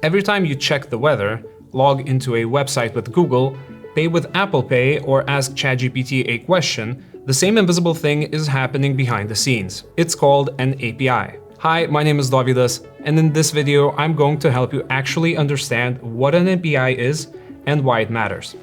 Every time you check the weather, log into a website with Google, pay with Apple Pay, or ask ChatGPT a question, the same invisible thing is happening behind the scenes. It's called an API. Hi, my name is Dovydas, and in this video, I'm going to help you actually understand what an API is and why it matters.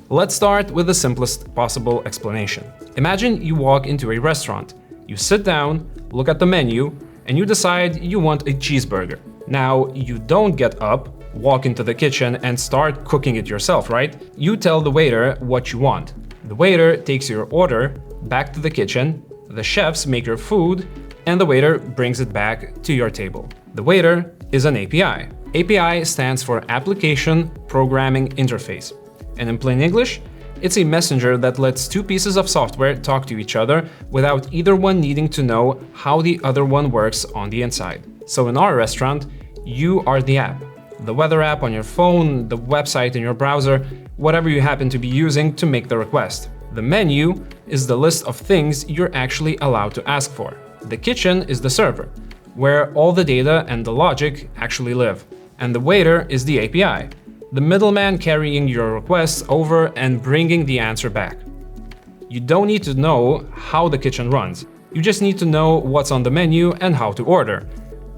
Let's start with the simplest possible explanation. Imagine you walk into a restaurant. You sit down, look at the menu, and you decide you want a cheeseburger. Now, you don't get up, walk into the kitchen, and start cooking it yourself, right? You tell the waiter what you want. The waiter takes your order back to the kitchen, the chefs make your food, and the waiter brings it back to your table. The waiter is an API. API stands for Application Programming Interface. And in plain English, it's a messenger that lets two pieces of software talk to each other without either one needing to know how the other one works on the inside. So in our restaurant, you are the app. The weather app on your phone, the website in your browser, whatever you happen to be using to make the request. The menu is the list of things you're actually allowed to ask for. The kitchen is the server, where all the data and the logic actually live. And the waiter is the API, the middleman carrying your requests over and bringing the answer back. You don't need to know how the kitchen runs. You just need to know what's on the menu and how to order.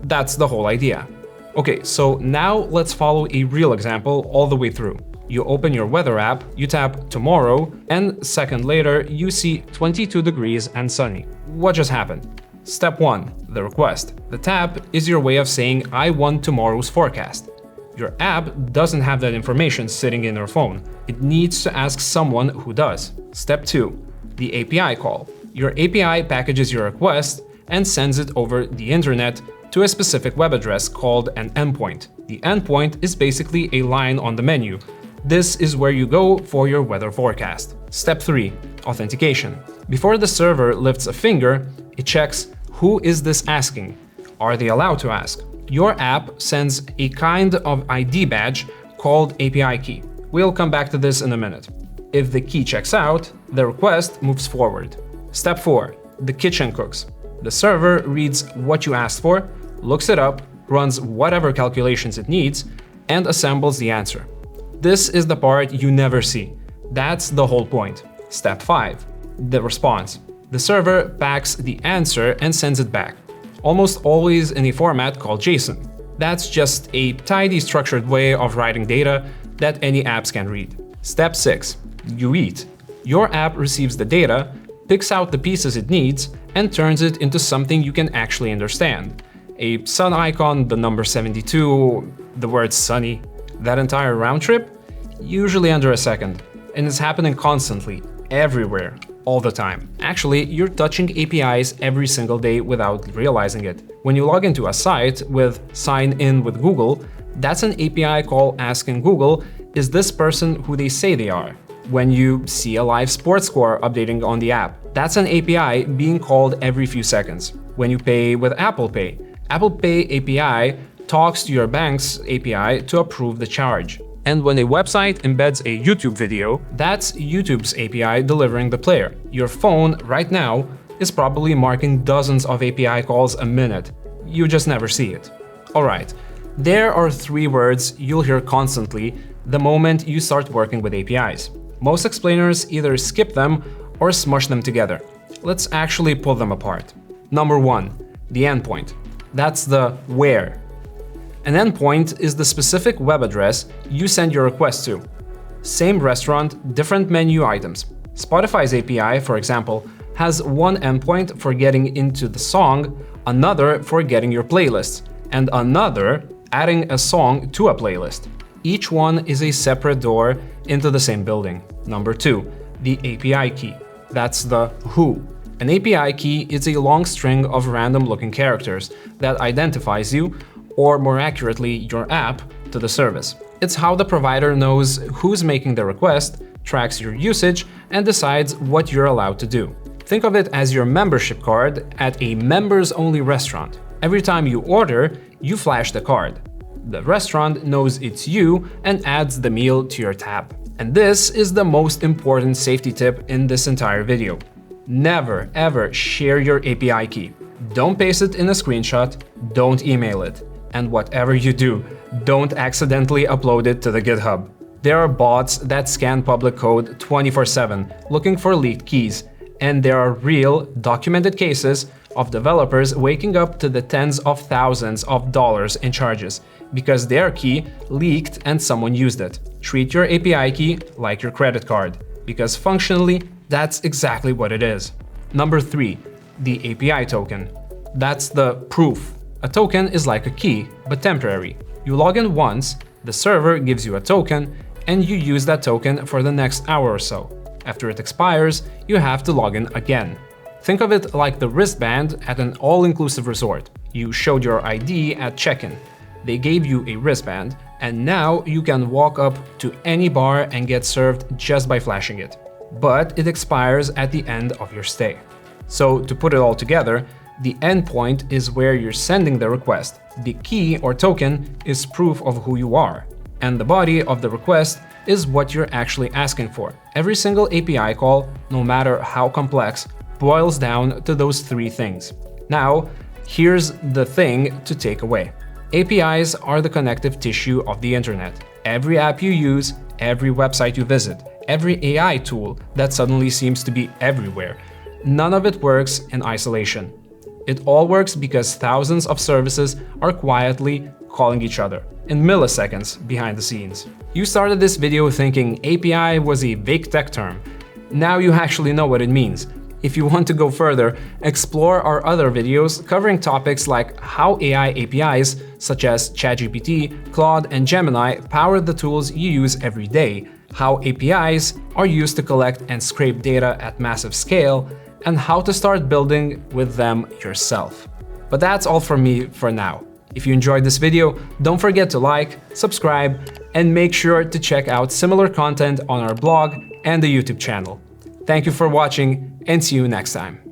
That's the whole idea. Okay, so now let's follow a real example all the way through. You open your weather app, you tap tomorrow, and a second later you see 22 degrees and sunny. What just happened? Step 1. The request. The tap is your way of saying I want tomorrow's forecast. Your app doesn't have that information sitting in your phone. It needs to ask someone who does. Step 2. The API call. Your API packages your request and sends it over the internet to a specific web address called an endpoint. The endpoint is basically a line on the menu. This is where you go for your weather forecast. Step 3. Authentication. Before the server lifts a finger, it checks who is this asking? Are they allowed to ask? Your app sends a kind of ID badge called API key. We'll come back to this in a minute. If the key checks out, the request moves forward. Step 4. The kitchen cooks. The server reads what you asked for, looks it up, runs whatever calculations it needs, and assembles the answer. This is the part you never see. That's the whole point. Step 5. The response. The server packs the answer and sends it back, almost always in a format called JSON. That's just a tidy, structured way of writing data that any apps can read. Step 6. You eat. Your app receives the data, picks out the pieces it needs, and turns it into something you can actually understand. A sun icon, the number 72, the word sunny. That entire round trip? Usually under a second. And it's happening constantly, everywhere, all the time. Actually, you're touching APIs every single day without realizing it. When you log into a site with sign in with Google, that's an API call asking Google, is this person who they say they are? When you see a live sports score updating on the app, that's an API being called every few seconds. When you pay with Apple Pay API talks to your bank's API to approve the charge. And when a website embeds a YouTube video, that's YouTube's API delivering the player. Your phone right now is probably marking dozens of API calls a minute. You just never see it. Alright, there are 3 words you'll hear constantly the moment you start working with APIs. Most explainers either skip them or smush them together. Let's actually pull them apart. Number 1, the endpoint. That's the where. An endpoint is the specific web address you send your request to. Same restaurant, different menu items. Spotify's API, for example, has one endpoint for getting into the song, another for getting your playlists, and another adding a song to a playlist. Each one is a separate door into the same building. Number 2, the API key. That's the who. An API key is a long string of random-looking characters that identifies you, or more accurately, your app, to the service. It's how the provider knows who's making the request, tracks your usage, and decides what you're allowed to do. Think of it as your membership card at a members-only restaurant. Every time you order, you flash the card. The restaurant knows it's you and adds the meal to your tab. And this is the most important safety tip in this entire video. Never ever share your API key. Don't paste it in a screenshot, don't email it. And whatever you do, don't accidentally upload it to the GitHub. There are bots that scan public code 24/7 looking for leaked keys, and there are real, documented cases of developers waking up to the tens of thousands of dollars in charges because their key leaked and someone used it. Treat your API key like your credit card, because functionally, that's exactly what it is. Number 3, the API token. That's the proof. A token is like a key, but temporary. You log in once, the server gives you a token, and you use that token for the next hour or so. After it expires, you have to log in again. Think of it like the wristband at an all-inclusive resort. You showed your ID at check-in. They gave you a wristband, and now you can walk up to any bar and get served just by flashing it. But it expires at the end of your stay. So to put it all together, the endpoint is where you're sending the request. The key or token is proof of who you are. And the body of the request is what you're actually asking for. Every single API call, no matter how complex, boils down to those 3 things. Now, here's the thing to take away. APIs are the connective tissue of the internet. Every app you use, every website you visit, every AI tool that suddenly seems to be everywhere, none of it works in isolation. It all works because thousands of services are quietly calling each other in milliseconds behind the scenes. You started this video thinking API was a vague tech term. Now you actually know what it means. If you want to go further, explore our other videos covering topics like how AI APIs such as ChatGPT, Claude, and Gemini power the tools you use every day, how APIs are used to collect and scrape data at massive scale, and how to start building with them yourself. But that's all from me for now. If you enjoyed this video, don't forget to like, subscribe, and make sure to check out similar content on our blog and the YouTube channel. Thank you for watching, and see you next time.